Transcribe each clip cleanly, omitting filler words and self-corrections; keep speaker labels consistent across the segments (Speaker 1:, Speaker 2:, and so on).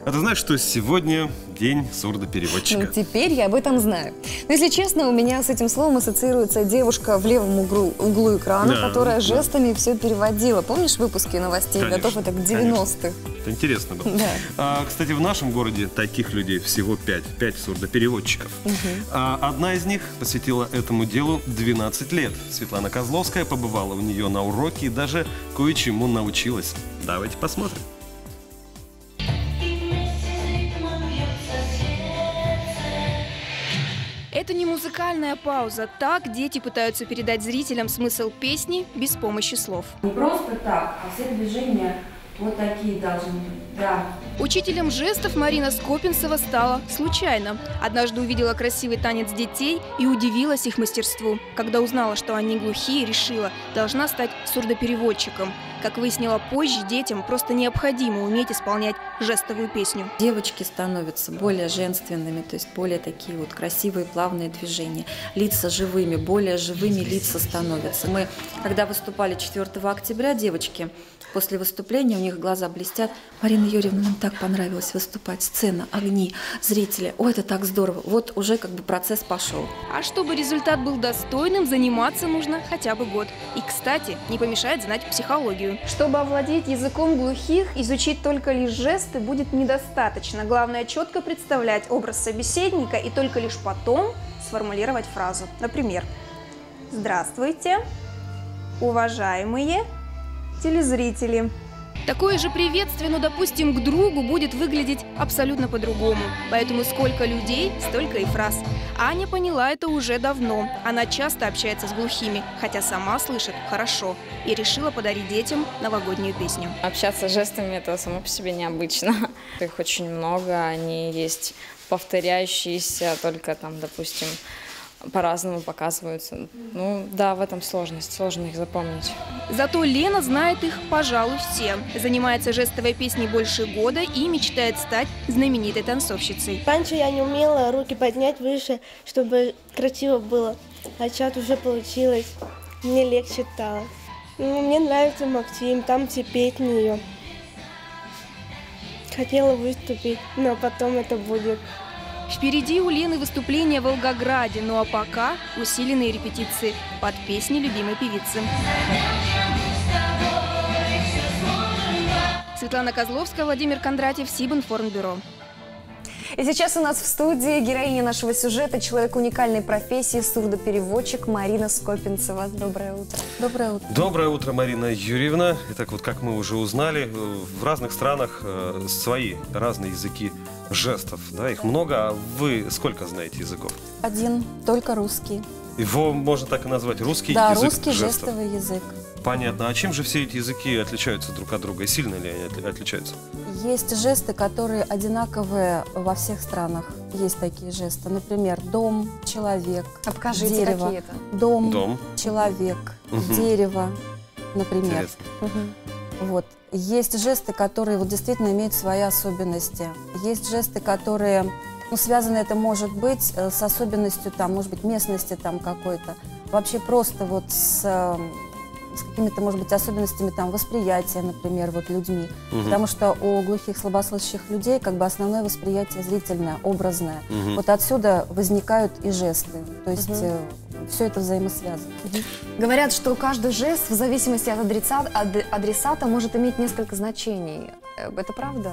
Speaker 1: А ты знаешь, что сегодня день сурдопереводчика?
Speaker 2: Ну, теперь я об этом знаю. Но, если честно, у меня с этим словом ассоциируется девушка в левом углу экрана,
Speaker 1: Да,
Speaker 2: которая жестами все переводила. Помнишь выпуски новостей?
Speaker 1: Конечно,
Speaker 2: Готов это к 90-х.
Speaker 1: Это интересно было.
Speaker 2: Да.
Speaker 1: Кстати, в нашем городе таких людей всего 5 сурдопереводчиков. Одна из них посвятила этому делу 12 лет. Светлана Козловская побывала у нее на уроке и даже кое-чему научилась. Давайте посмотрим.
Speaker 3: Это не музыкальная пауза. Так дети пытаются передать зрителям смысл песни без помощи слов.
Speaker 4: Не просто так, а все движения вот такие должны быть, да.
Speaker 3: Учителем жестов Марина Скопинцева стала случайно. Однажды увидела красивый танец детей и удивилась их мастерству. Когда узнала, что они глухие, решила, должна стать сурдопереводчиком. Как выяснила позже, детям просто необходимо уметь исполнять жестовую песню.
Speaker 4: Девочки становятся более женственными, то есть более такие вот красивые, плавные движения. Лица живыми, более живыми лица становятся. Мы, когда выступали 4 октября, девочки, после выступления у них глаза блестят. Марина Юрьевна, нам так понравилось выступать. Сцена, огни, зрители. Ой, это так здорово. Вот уже как бы процесс пошел.
Speaker 3: А чтобы результат был достойным, заниматься нужно хотя бы год. И, кстати, не помешает знать психологию. Чтобы овладеть языком глухих, изучить только лишь жесты будет недостаточно. Главное четко представлять образ собеседника и только лишь потом сформулировать фразу. Например, «Здравствуйте, уважаемые телезрители». Такое же приветствие, но, допустим, к другу будет выглядеть абсолютно по-другому. Поэтому сколько людей, столько и фраз. Аня поняла это уже давно. Она часто общается с глухими, хотя сама слышит хорошо. И решила подарить детям новогоднюю песню.
Speaker 5: Общаться жестами – это само по себе необычно. Их очень много, они есть повторяющиеся, только там, допустим, по-разному показываются. Ну да, в этом сложность, сложно их запомнить.
Speaker 3: Зато Лена знает их, пожалуй, все. Занимается жестовой песней больше года и мечтает стать знаменитой танцовщицей.
Speaker 6: Раньше я не умела руки поднять выше, чтобы красиво было. А сейчас уже получилось. Мне легче стало. Мне нравится Максим, там все песни ее. Хотела выступить, но потом это будет.
Speaker 3: Впереди у Лены выступление в Волгограде, ну а пока усиленные репетиции под песни любимой певицы. Светлана Козловская, Владимир Кондратьев, Сибинформбюро.
Speaker 2: И сейчас у нас в студии героиня нашего сюжета, человек уникальной профессии, сурдопереводчик Марина Скопинцева. Доброе утро.
Speaker 4: Доброе утро.
Speaker 1: Доброе утро, Марина Юрьевна. Итак, вот как мы уже узнали, в разных странах свои разные языки жестов. Да, их много. А вы сколько знаете языков?
Speaker 4: Один, только русский.
Speaker 1: Его можно так и назвать, русский
Speaker 4: Да,
Speaker 1: язык
Speaker 4: русский
Speaker 1: жестов.
Speaker 4: жестовый язык.
Speaker 1: Понятно. А чем же все эти языки отличаются друг от друга? И сильно ли они отличаются?
Speaker 4: Есть жесты, которые одинаковые во всех странах. Есть такие жесты. Например, дом, человек,
Speaker 2: А покажите,
Speaker 4: дерево.
Speaker 2: какие это?
Speaker 4: Дом, человек, дерево, например. Вот. Есть жесты, которые вот действительно имеют свои особенности. Есть жесты, которые, ну, связаны это может быть с особенностью, там, может быть, местности там какой-то. Вообще просто вот с какими-то, может быть, особенностями там восприятия, например, вот людьми. Потому что у глухих, слабослышащих людей как бы основное восприятие зрительное, образное. Вот отсюда возникают и жесты. То есть все это взаимосвязано.
Speaker 2: Говорят, что каждый жест в зависимости от адресата может иметь несколько значений. Это правда?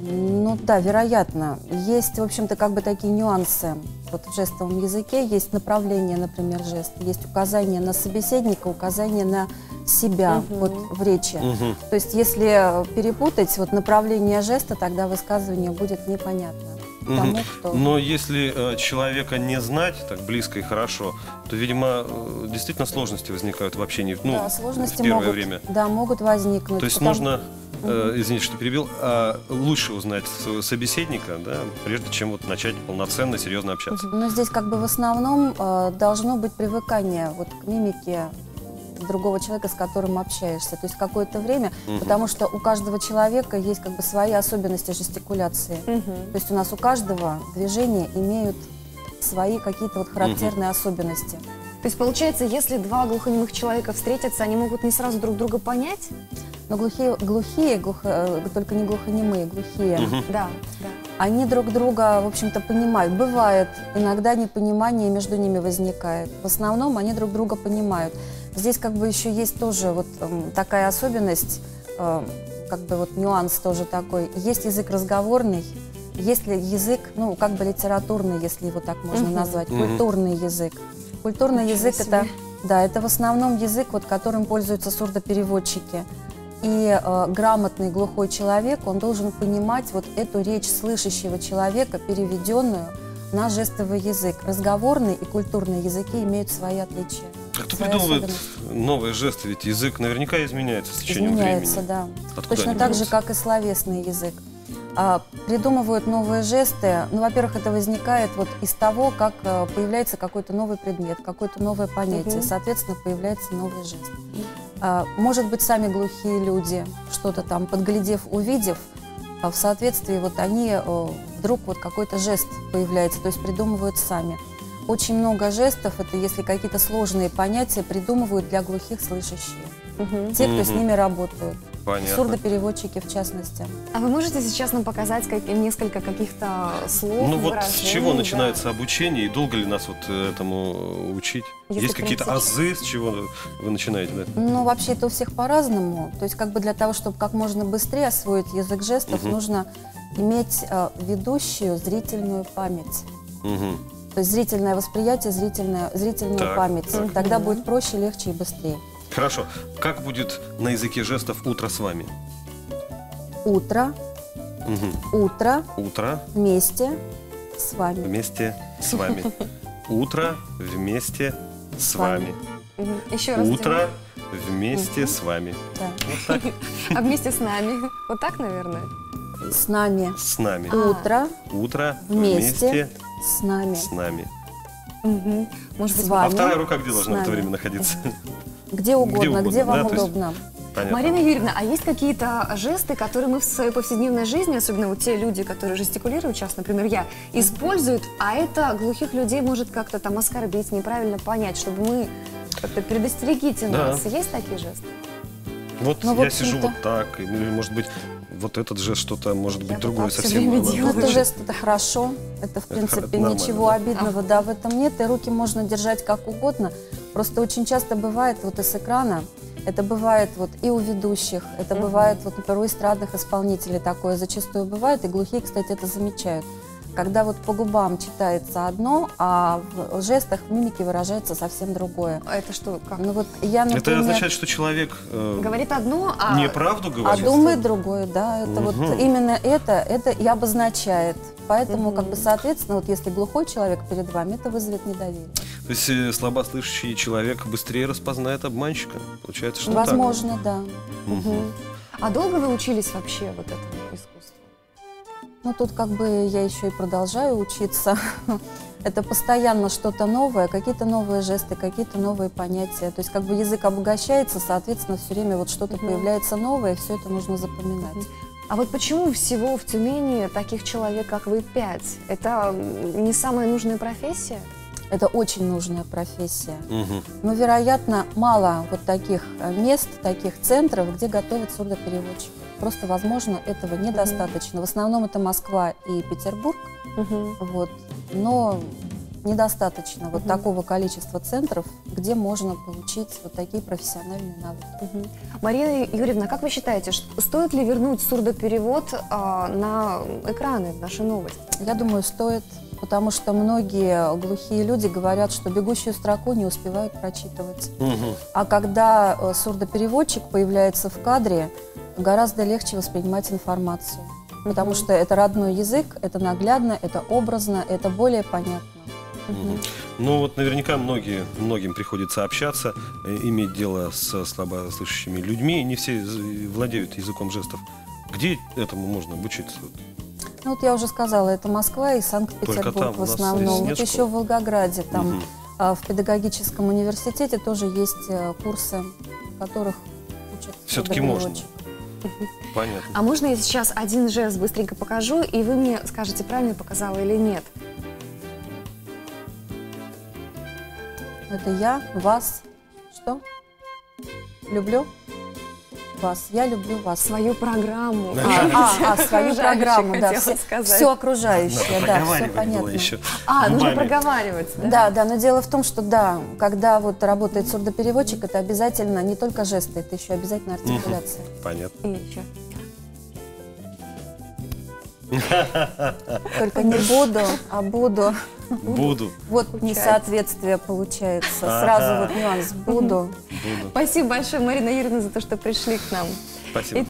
Speaker 4: Ну да, вероятно. Есть, в общем-то, как бы такие нюансы. Вот в жестовом языке есть направление, например, жеста, есть указание на собеседника, указание на себя вот в речи. То есть если перепутать вот направление жеста, тогда высказывание будет непонятно. Тому, кто...
Speaker 1: Но если человека не знать так близко и хорошо, то, видимо, действительно сложности возникают в общении, ну,
Speaker 4: да, сложности
Speaker 1: в первое
Speaker 4: могут,
Speaker 1: время.
Speaker 4: Да, могут возникнуть.
Speaker 1: То есть нужно, извините, что перебил, лучше узнать своего собеседника, да, прежде чем вот начать полноценно, серьезно общаться.
Speaker 4: Но здесь как бы в основном должно быть привыкание вот к мимике другого человека, с которым общаешься. То есть какое-то время, потому что у каждого человека есть как бы свои особенности жестикуляции. То есть у нас у каждого движения имеют свои какие-то вот характерные особенности.
Speaker 2: То есть получается, если два глухонемых человека встретятся, они могут не сразу друг друга понять?
Speaker 4: Но только не глухонемые, глухие.
Speaker 2: Да, да.
Speaker 4: Они друг друга, в общем-то, понимают. Бывает, иногда непонимание между ними возникает. В основном они друг друга понимают. Здесь как бы еще есть тоже вот такая особенность, как бы вот нюанс тоже такой. Есть язык разговорный, есть ли язык, ну, как бы литературный, если его так можно назвать, культурный язык. Культурный язык это, да, это в основном язык, вот, которым пользуются сурдопереводчики. И грамотный глухой человек, он должен понимать вот эту речь слышащего человека, переведенную на жестовый язык. Разговорный и культурный языки имеют свои отличия.
Speaker 1: А кто придумывает новые жесты? Ведь язык наверняка изменяется с течением
Speaker 4: изменяется,
Speaker 1: времени.
Speaker 4: Да.
Speaker 1: Откуда
Speaker 4: Точно
Speaker 1: они
Speaker 4: так же,
Speaker 1: берутся?
Speaker 4: как и словесный язык. Придумывают новые жесты. Ну, во-первых, это возникает вот из того, как появляется какой-то новый предмет, какое-то новое понятие. Соответственно, появляется новый жест. Может быть, сами глухие люди, что-то там подглядев, увидев, в соответствии вот они вдруг вот какой-то жест появляется, то есть придумывают сами. Очень много жестов, это если какие-то сложные понятия придумывают для глухих слышащих. Те, кто с ними работают.
Speaker 1: Понятно.
Speaker 4: Сурдопереводчики в частности.
Speaker 2: А вы можете сейчас нам показать несколько каких-то слов,
Speaker 1: Ну вот с
Speaker 2: выражений,
Speaker 1: чего
Speaker 2: да?
Speaker 1: начинается обучение и долго ли нас вот этому учить?
Speaker 2: Если
Speaker 1: Есть какие-то азы, с чего вы начинаете? Да?
Speaker 4: Ну, вообще это у всех по-разному. То есть как бы для того, чтобы как можно быстрее освоить язык жестов, нужно иметь ведущую зрительную память. То есть зрительное восприятие, зрительную
Speaker 1: Так,
Speaker 4: память.
Speaker 1: так.
Speaker 4: Тогда будет проще, легче и быстрее.
Speaker 1: Хорошо. Как будет на языке жестов «утро с вами»?
Speaker 4: Утро, утро
Speaker 1: Утро
Speaker 4: вместе с вами.
Speaker 1: вместе с вами. Утро вместе с вами.
Speaker 2: Еще раз.
Speaker 1: Утро вместе с вами.
Speaker 4: Да.
Speaker 1: Вот так.
Speaker 2: А вместе с нами. Вот так, наверное?
Speaker 4: С нами.
Speaker 1: С нами.
Speaker 4: Утро
Speaker 1: Утро
Speaker 4: вместе
Speaker 1: вместе
Speaker 4: с нами.
Speaker 1: с нами.
Speaker 2: Может быть,
Speaker 4: С
Speaker 1: А
Speaker 4: вами.
Speaker 1: вторая рука где
Speaker 4: с
Speaker 1: должна в это
Speaker 4: нами.
Speaker 1: время находиться?
Speaker 4: Где угодно, где
Speaker 1: да,
Speaker 4: вам
Speaker 1: то есть-
Speaker 4: удобно.
Speaker 1: Понятно.
Speaker 2: Марина Юрьевна, а есть какие-то жесты, которые мы в своей повседневной жизни, особенно вот те люди, которые жестикулируют, сейчас, например, я, используют, а это глухих людей может как-то там оскорбить, неправильно понять, чтобы мы как-то предостерегите
Speaker 1: Да.
Speaker 2: нас. Есть такие жесты?
Speaker 1: Вот
Speaker 4: Ну, в
Speaker 1: я
Speaker 4: общем-то-
Speaker 1: сижу вот так, или, может быть, вот этот жест что-то, может быть,
Speaker 2: Я
Speaker 1: другое
Speaker 2: вот так всё
Speaker 1: совсем.
Speaker 2: время
Speaker 1: было.
Speaker 2: делаю.
Speaker 4: Ну, это жест, это хорошо. Это, в принципе,
Speaker 1: это нормально,
Speaker 4: ничего
Speaker 1: да?
Speaker 4: обидного, да, в этом нет. И руки можно держать как угодно. Просто очень часто бывает вот из экрана, это бывает вот и у ведущих, это бывает вот, например, у эстрадных исполнителей такое зачастую бывает, и глухие, кстати, это замечают. Когда вот по губам читается одно, а в жестах, в мимике выражается совсем другое.
Speaker 2: А это что, как?
Speaker 4: Ну вот я,
Speaker 1: Это
Speaker 4: например,
Speaker 1: означает, что человек
Speaker 2: Говорит одно, а...
Speaker 1: неправду
Speaker 4: а
Speaker 1: говорит?
Speaker 4: думает другое, да, это вот именно это и обозначает. Поэтому, как бы, соответственно, вот если глухой человек перед вами, это вызовет недоверие.
Speaker 1: То есть слабослышащий человек быстрее распознает обманщика? Получается, что так?
Speaker 4: Возможно, да.
Speaker 2: А долго вы учились вообще вот этому искусству?
Speaker 4: Ну, тут как бы я еще и продолжаю учиться. Это постоянно что-то новое, какие-то новые жесты, какие-то новые понятия. То есть как бы язык обогащается, соответственно, все время вот что-то появляется новое, и все это нужно запоминать.
Speaker 2: А вот почему всего в Тюмени таких человек, как вы, 5? Это не самая нужная профессия?
Speaker 4: Это очень нужная профессия.
Speaker 1: Мгм.
Speaker 4: Но, вероятно, мало вот таких мест, таких центров, где готовят сурдопереводчиков. Просто, возможно, этого недостаточно. В основном это Москва и Петербург, вот. Но недостаточно вот такого количества центров, где можно получить вот такие профессиональные навыки.
Speaker 2: Марина Юрьевна, как вы считаете, стоит ли вернуть сурдоперевод на экраны, в наши новости?
Speaker 4: Я думаю, стоит, потому что многие глухие люди говорят, что бегущую строку не успевают прочитывать.
Speaker 1: Мгм.
Speaker 4: А когда сурдопереводчик появляется в кадре, гораздо легче воспринимать информацию. Потому что это родной язык, это наглядно, это образно, это более понятно.
Speaker 1: Мгм. Ну вот наверняка многим приходится общаться, иметь дело со слабослышащими людьми, и не все владеют языком жестов. Где этому можно обучиться?
Speaker 4: Ну, вот я уже сказала, это Москва и Санкт-Петербург
Speaker 1: Только там
Speaker 4: в
Speaker 1: у нас
Speaker 4: основном.
Speaker 1: нет
Speaker 4: Вот
Speaker 1: школ?
Speaker 4: еще в Волгограде, там
Speaker 1: Мгм.
Speaker 4: в педагогическом университете тоже есть курсы, в которых учат
Speaker 1: Все-таки можно.
Speaker 4: сурдопереводчиков.
Speaker 1: Понятно.
Speaker 2: А можно я сейчас один жест быстренько покажу, и вы мне скажете, правильно я показала или нет?
Speaker 4: Это я вас что? Люблю? вас, я люблю вас.
Speaker 2: Свою программу.
Speaker 4: Свою программу, да.
Speaker 2: хотела сказать.
Speaker 4: Все окружающее, да, все
Speaker 1: Проговаривать было
Speaker 4: понятно.
Speaker 1: еще.
Speaker 2: Нужно
Speaker 1: губами.
Speaker 2: проговаривать, да?
Speaker 4: Да, да, но дело в том, что да, когда вот работает сурдопереводчик, это обязательно не только жесты, это еще обязательно артикуляция.
Speaker 1: Понятно.
Speaker 2: И еще.
Speaker 4: Только не буду, а буду.
Speaker 1: Буду.
Speaker 4: Вот несоответствие получается. Сразу вот нюанс буду.
Speaker 1: Буду.
Speaker 2: Спасибо большое, Марина Юрьевна, за то, что пришли к нам.
Speaker 1: Спасибо.